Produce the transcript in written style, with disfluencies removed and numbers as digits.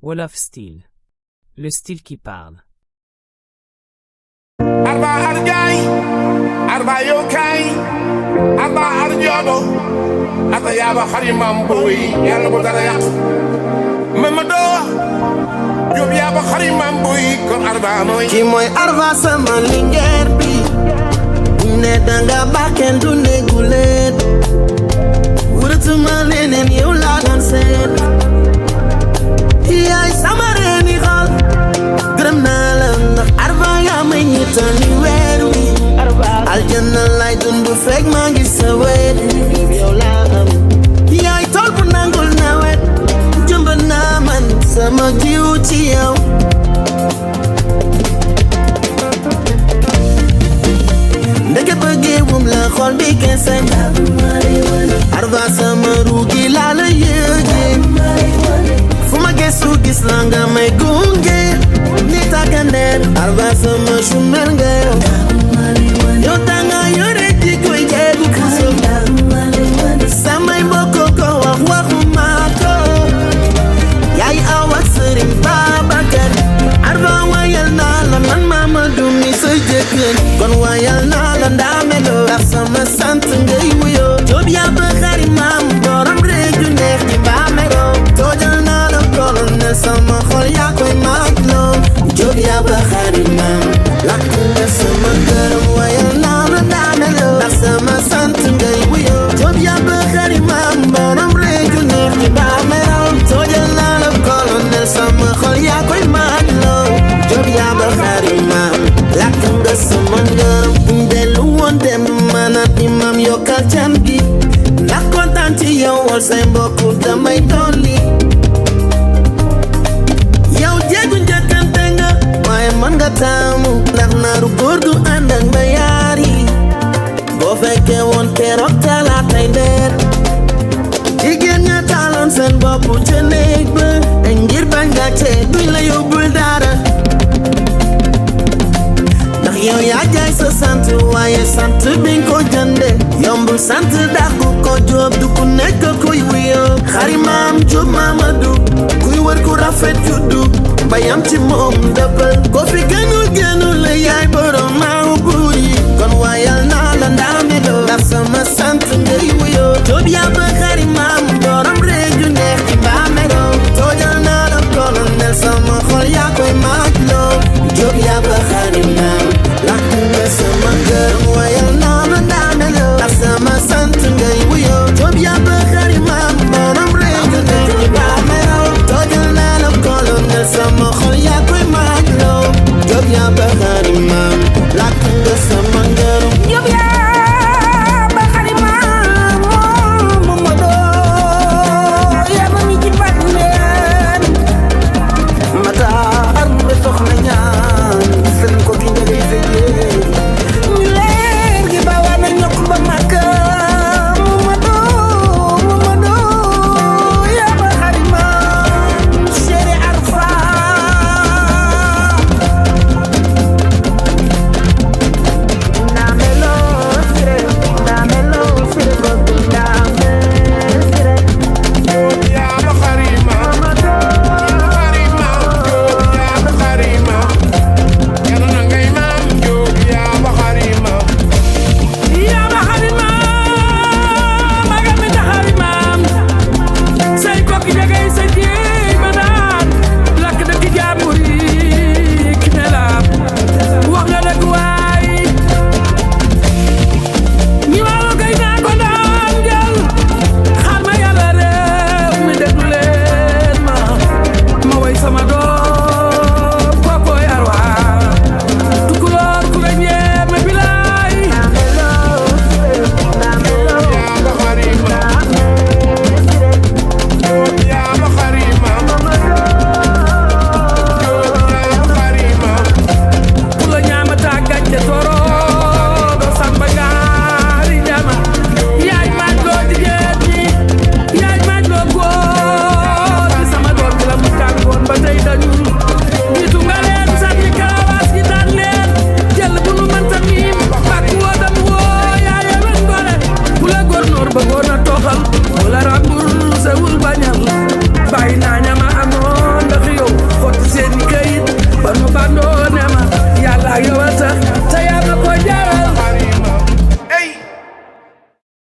Wolof Style. Le style qui parle. ARVA arjay ARVA yokay ARVA arjodo ata yaba xarimam boy yalla bu dara yak mamado job yaba xarimam boy kon ARVA moy ki moy ARVA sama lingeer bi ne danga baken du ne gulet wuratuma lenen yow la dan seet yaay sama reeni xol gërëm naa la ndax ARVA yaa may ñittali weer wi aljanna lay dundu fekk maa ngi sa wet yow laa am yaay tool bu nangul nawet jëmb naa man sama jiw ci yow ndeke bëggee wum la xol bi kese ARVA sama ruugi laa la yëgee fu ma gëstu gis la nga may gunge ni tàggandeer ARVA sama chumel nga yow tanga yore ji koy jeegu puso samay mbokko ko waxuma ko yaay aw ak Sëriñ Babacar ARVA wayal naa la man Mamadou mi sa jëkkër kon wayal naa la ndaamelo ndax sama sant ngay wuyoo joob yaa ba xari maam borom réew ju neex di mbaamelo toojal naa la colonel sama xol yaa koy maagloo joob yaa ba xari maam lakk nga sama gërëm wayal naa la ndaamelo ndax sama sant ngay wuyoo joob yaa ba xari maam borom réew ju neex di mbaamelo toojal naa la colonel sama xol yaa koy maagloo joob yaa ba xari maam lakk nga sama ngërëm dellu woon dem maanaam imam yokkal can gi ndax kontaan ci yow wol say mbokk damay dolli yow jéegu njëkkante nga waaye mën nga taamu ndax naaru góor du ànd ak mbayaar yi boo fekkee woon keroog talaatay ndeer jigéen ña taaloon seen bopp ca néeg ba ngir bañ gàcce duñ la yóbbul dara ndax yow yaa jaay sa sant waaye sant bi nga ko jënde yombul sant dax ku ko jóob du ku nekk kuy wuyoo xari maam jóob Mamadou kuy wër ku rafet juddu bayam ci moom dëppal ko fi